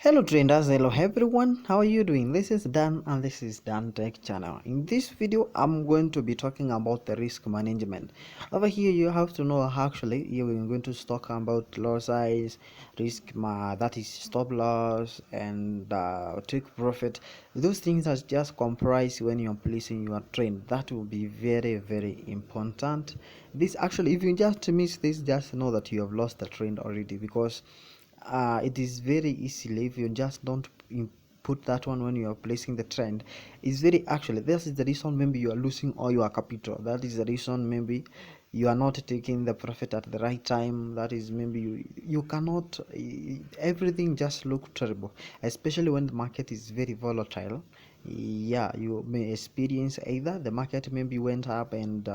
Hello traders, hello everyone, how are you doing? This is Dan and this is Dan Tech channel. In this video I'm going to be talking about the risk management. Over here you have to know actually you're going to talk about loss size, that is stop loss, and take profit. Those things are just comprised when you're placing your trade. That will be very important. This actually, if you just miss this, just know that you have lost the trend already, because it is very easily, if you just don't put that one when you are placing the trend, is very actually, this is the reason maybe you are losing all your capital. That is the reason maybe you are not taking the profit at the right time. That is maybe you cannot, everything just look terrible, especially when the market is very volatile. Yeah, you may experience either the market maybe went up and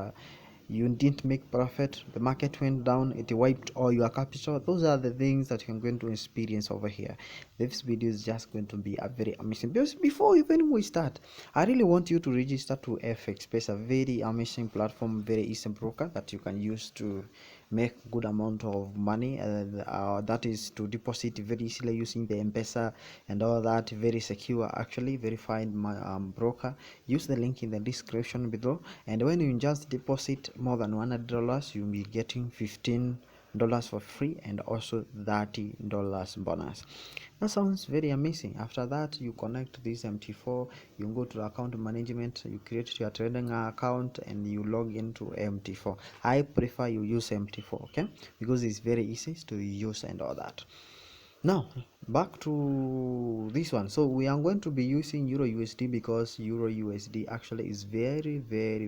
you didn't make profit, the market went down, it wiped all your capital. Those are the things that you're going to experience over here. This video is just going to be a very amazing, because before even we start, I really want you to register to FXPesa, very amazing platform, very easy broker that you can use to make good amount of money, that is to deposit very easily using the M-Pesa and all that. Very secure, actually verified broker. Use the link in the description below, and when you just deposit more than $100, you'll be getting $15 for free and also $30 bonus. That sounds very amazing. After that, you connect this MT4, you go to account management, you create your trading account and you log into MT4. I prefer you use MT4, okay, because it's very easy to use and all that. Now back to this one. So we are going to be using Euro USD, because Euro USD actually is very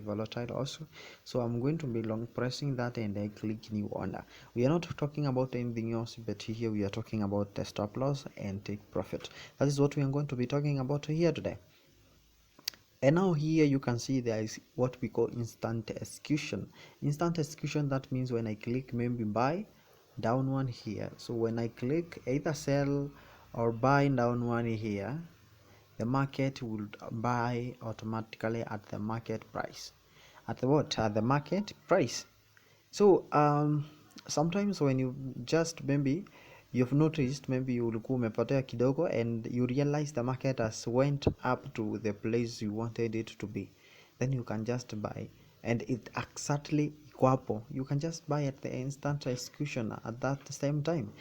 volatile also. So I'm going to be long pressing that and I click new order. We are not talking about anything else, but here we are talking about the stop loss and take profit. That is what we are going to be talking about here today. And now here you can see there is what we call instant execution. Instant execution, that means when I click maybe buy down one here, so when I click either sell or buy down one here, the market will buy automatically at the market price. At the what? At the market price. So sometimes when you just maybe you've noticed, maybe ulikuwa umepotea kidogo and you realize the market has went up to the place you wanted it to be, then you can just buy and it exactly iko hapo. You can just buy at the instant execution at that same time.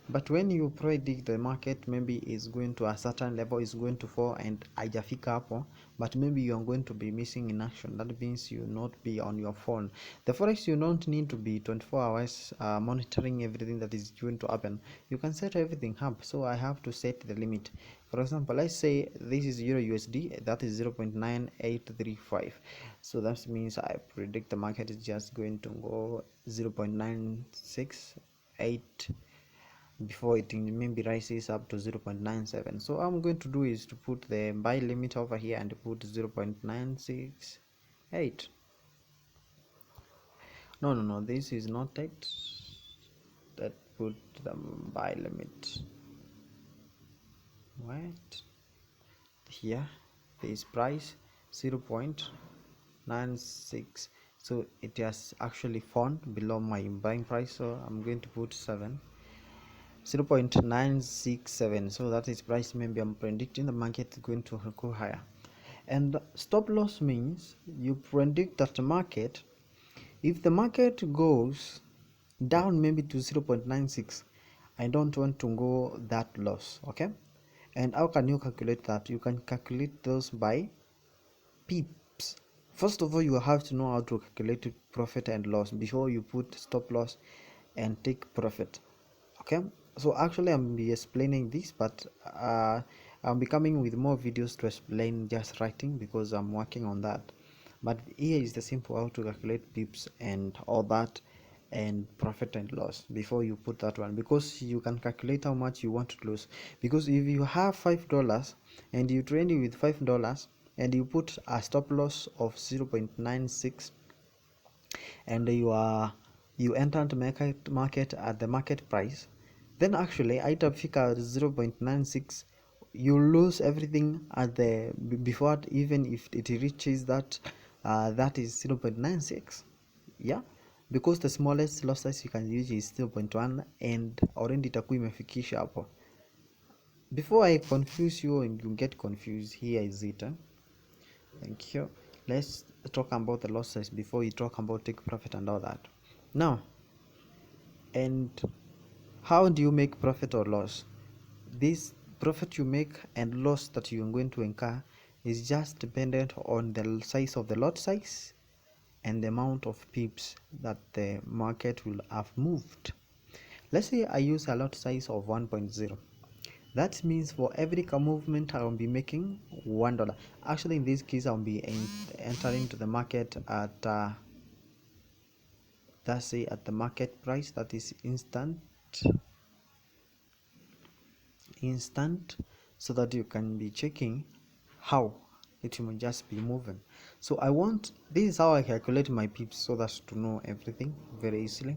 But when you predict the market maybe is going to a certain level, is going to fall and haijafika hapo, but maybe you are going to be missing in action, that means you not be on your phone. The forex, you don't need to be 24 hours monitoring everything that is going to happen. You can set everything up. So I have to set the limit. For example, let's say this is Euro USD, that is 0.9835. So that means I predict the market is just going to go 0.968 before it maybe rises up to 0.97. So I'm going to do is to put the buy limit over here and put 0.968. No, this is not it. That put the buy limit. What? Here this price 0.96, so it has actually fallen below my buying price, so I'm going to put 0.967. so that is price. Maybe I'm predicting the market is going to go higher. And stop loss means you predict that the market, if the market goes down maybe to 0.96, I don't want to go that loss, okay. And how can you calculate that? You can calculate those by pips. First of all, you have to know how to calculate profit and loss before you put stop loss and take profit, okay. So actually I'm be explaining this, but I'll be coming with more videos to explain just writing, because I'm working on that. But here is the simple how to calculate pips and all that, and profit and loss before you put that one, because you can calculate how much you want to lose. Because if you have $5 and you trade with $5 and you put a stop loss of 0.96, and you enter the market at the market price, then actually itafika 0.96, you lose everything at the before, even if it reaches that that is 0.96. yeah, because the smallest loss size you can use is 0.1 and already itakuwa imefikisha hapo. before I confuse you and you get confused, here is it. Thank you. Let's talk about the losses before we talk about take profit and all that. Now, and how do you make profit or loss? This profit you make and loss that you are going to incur is just dependent on the size of the lot size and the amount of pips that the market will have moved. Let's say I use a lot size of 1.0. That means for every movement I will be making $1. Actually, in this case, I'll be entering to the market at let's say at the market price, that is instant, so that you can be checking how it will just be moving. So this is how I calculate my pips, so that to know everything very easily.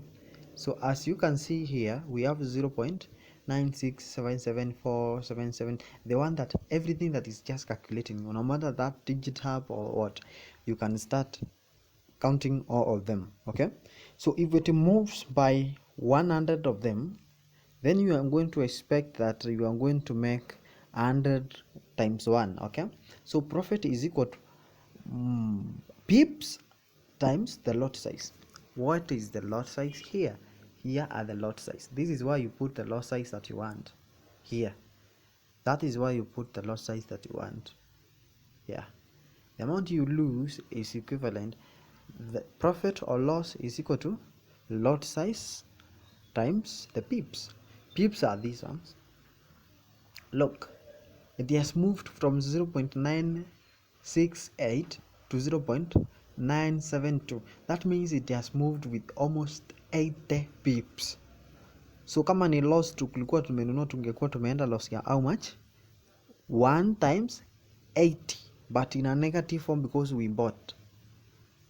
So as you can see here, we have 0.9677477, the one that everything that is just calculating, no matter that digit hub or what, you can start counting all of them. Okay, so if it moves by 100 of them, then you are going to expect that you are going to make 100 times 1. Okay, so profit is equal to pips times the lot size. What is the lot size here? Here are the lot size. This is why you put the lot size that you want here. That is why you put the lot size that you want. Yeah, the amount you lose is equivalent, the profit or loss is equal to lot size times the pips. Pips are these ones. Look, it has moved from 0.968 to 0.972. That means it has moved with almost 80 pips. So kama ni loss tulikuwa tumenunua, tungekuwa tumeenda loss ya how much? 1 times 80, but in a negative form because we bought,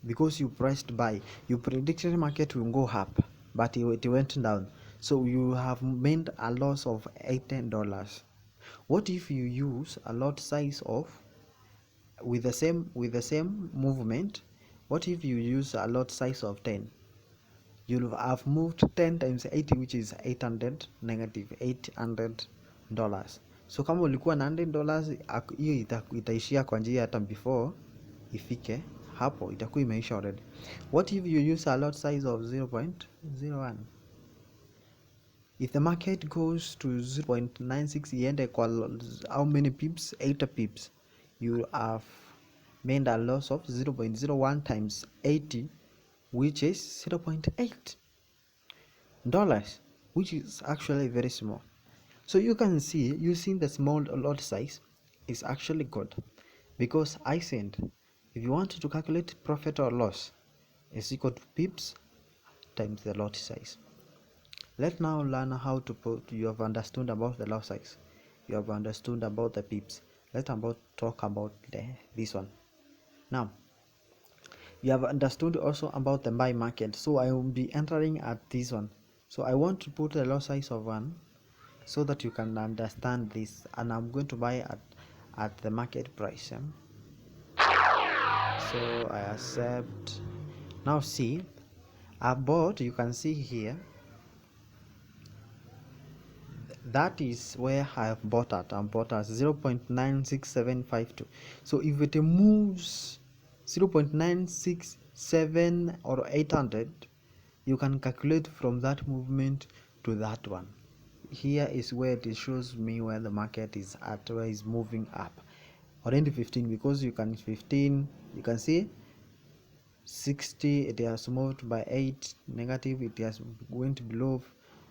because you priced buy, you predicted the market will go up, but it went down, so you have made a loss of $18. What if you use a lot size of with the same movement? What if you use a lot size of 10? You'll have moved 10 times 80, which is 800, negative $800. So kama ulikuwa na $100, hiyo itaishia kwa njia hata before ifike hapo, itakuwa imeisha already. What if you use a lot size of 0.01? If the market goes to 0.96 iende kwa how many pips? 8 pips. You have made a loss of 0.01 times 80, which is $0.8, which is actually very small. So you can see using the small lot size is actually good, because I said if you want to calculate profit or loss, is equal to pips times the lot size. Let's now learn how to put. You have understood about the lot size, you have understood about the pips. Let's talk about this one. Now you have understood also about the buy market, so I will be entering at this one. So I want to put a lot size of 1 so that you can understand this, and I'm going to buy at the market price. So I accept. Now see, I bought, you can see here, that is where I have bought at. I bought at 0.96752. So if it moves 0.967 or 800, you can calculate from that movement to that one. Here is where it shows me where the market is at, where it's moving up. Already 15, because you can see 60, it has moved by 8 negative, it has went below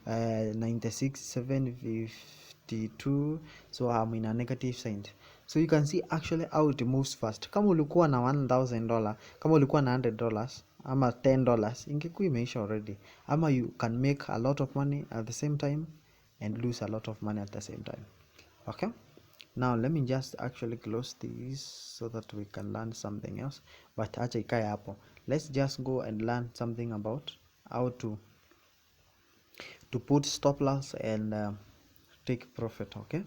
96, 752, so I'm in a negative sign. So you can see actually how it moves fast. Kama ulikuwa na $1,000, kama ulikuwa na $100 ama $10, ingekuwa imeisha already. Ama you can make a lot of money at the same time and lose a lot of money at the same time. Okay, now let me just actually close this so that we can learn something else, but acha ikae hapo. Let's just go and learn something about how to put stop loss and take profit. Okay,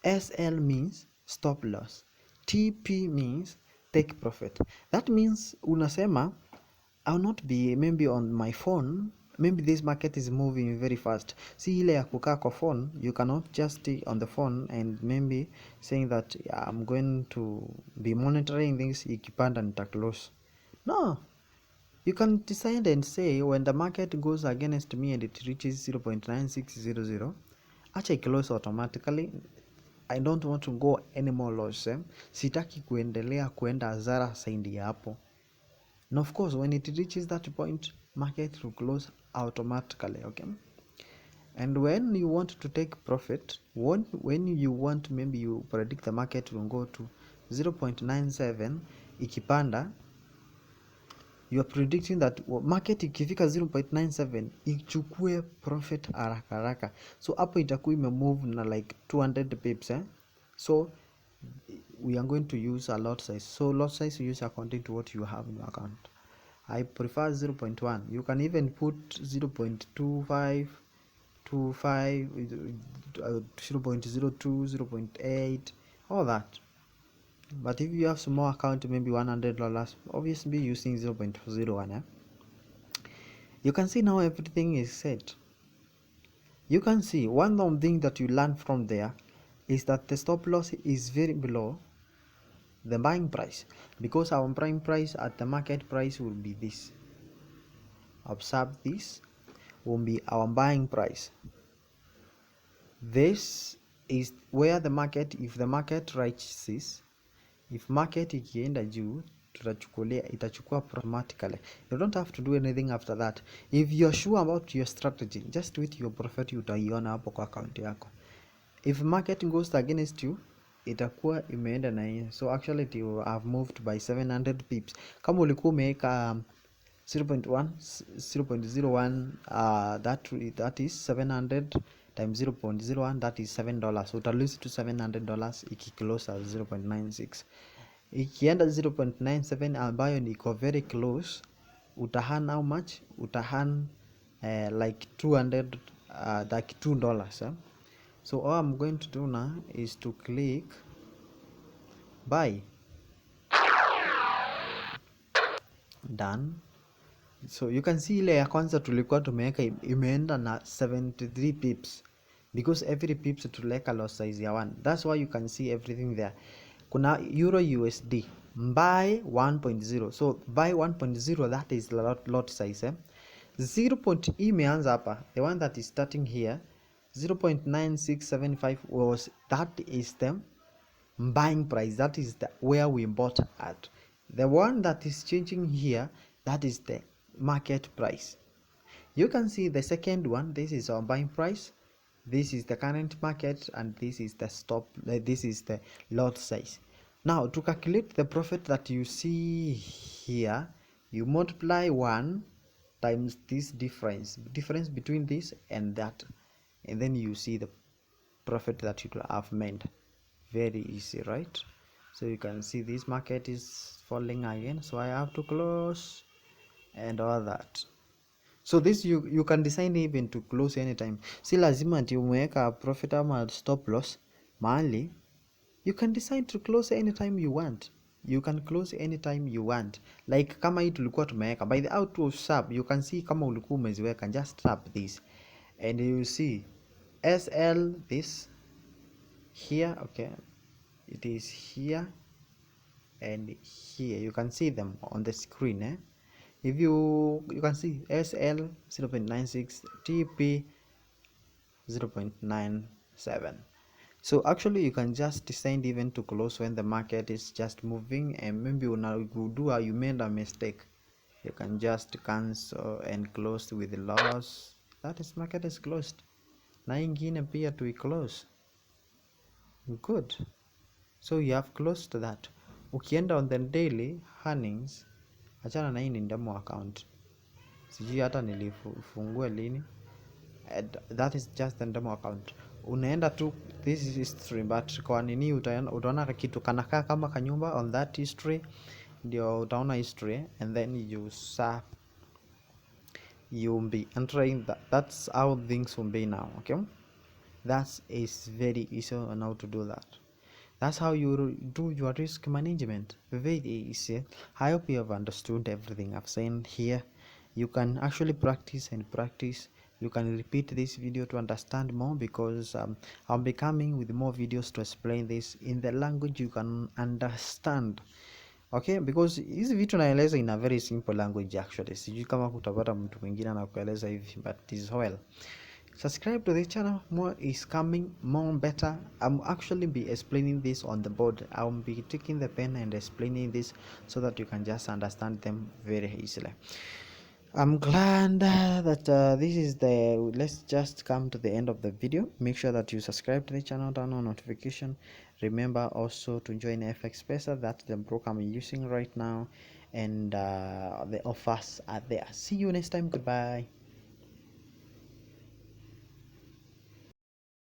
SL means stop loss, TP means take profit. That means unasema I'll not be maybe on my phone maybe this market is moving very fast. See ile ya kukaa kwa phone, you cannot just stay on the phone and maybe saying that yeah, I'm going to be monitoring things, ikipanda nita close. No, you can decide and say when the market goes against me and it reaches 0.9600, acha close automatically. I don't want to go any more loss. Sitaki kuendelea kuenda hasara saindi hapo. And of course, when it reaches that point, market will close automatically. Okay. And when you want to take profit, when you want, maybe you predict the market will go to 0.97 ikipanda, you are predicting that market ikifika 0.97 ichukue profit haraka haraka. So hapo itakuwa imemove na like 200 pips. So we are going to use a lot size. So lot size you use according to what you have in your account. I prefer 0.1. You can even put 0.25, 25, 0.02, 0.8, all that. But if you have small account, maybe $100, obviously using 0.01. You can see now everything is set. You can see one thing that you learn from there is that the stop loss is very below the buying price, because our prime price at the market price will be this. Observe, this will be our buying price. This is where the market, if the market reaches this, if market ikienda juu, itachukua automatically. You don't have to do anything after that. If you're sure about your strategy, just with your profit utaiona hapo kwa account yako. If market goes against you, itakuwa imeenda na hiyo. So actually it will have moved by 700 pips. Kama ulikuwa umeweka 0.1 0.01, that is 700 times 0.01, that is $7. So uta lose to $700 ikiclose at 0.96. Ikienda 0.97 ambayo niko very close, utahan how much? Utahan like 200, like $2. So all I'm going to do now is to click buy. Done. So you can see ile ya kwanza tulikuwa tumeweka imeenda na 73 pips, because every pips tuleka loss size ya 1. That's why you can see everything there. Kuna euro USD buy 1.0. So buy 1.0, that is lot size. 0. imeanza hapa, the one that is starting here 0.9675 was, that is the buying price, that is the where we bought at. The one that is changing here, that is the market price. You can see the second one, this is our buying price, this is the current market, and this is the stop, this is the lot size. Now to calculate the profit that you see here, you multiply 1 times this difference between this and that, and then you see the profit that you have made. Very easy, right? So you can see this market is falling again, so I have to close and all that. So this you can decide even to close anytime. Si lazima ati umeweka profit ama stop loss mahali. You can decide to close anytime you want. You can close anytime you want. Like kama hii tulikuwa tumeweka, by the out of sub, you can see kama ulikuwa umeziweka, just tap this and you see SL this here. Okay, it is here and here. You can see them on the screen. If you can see SL 0.96, TP 0.97. So actually you can just decide even to close when the market is just moving, and maybe you made a mistake, you can just cancel and close with the loss. That is, market is closed. Na ingine pia to close. Good. So you have closed that. Ukienda on the daily earnings, achana na hii ni demo account, sijui hata nilifungua lini, that is just the demo account. Unaenda tu, this is history, but kwa nini utaona kitu kanakaa kama kanyumba on that history, ndio utaona history, and then you'll be entering that. That's how things will be now. Okay, that is very easy on how to do that. That's how you do your risk management. Very easy. I hope you have understood everything I've said here. You can actually practice and practice. You can repeat this video to understand more, because I'll be coming with more videos to explain this in the language you can understand. Okay, because hizi vitu naeleza in a very simple language actually. Sijui kama kutapata mtu mwingine anakueleza hivi, but it is well. Subscribe to the channel, more is coming, more better. I'm actually be explaining this on the board. I'll be taking the pen and explaining this so that you can just understand them very easily. I'm glad that this is the let's just come to the end of the video. Make sure that you subscribe to the channel, turn on notification. Remember also to join FXPesa, that's the broker I'm using right now, and the offers are there. See you next time. Goodbye.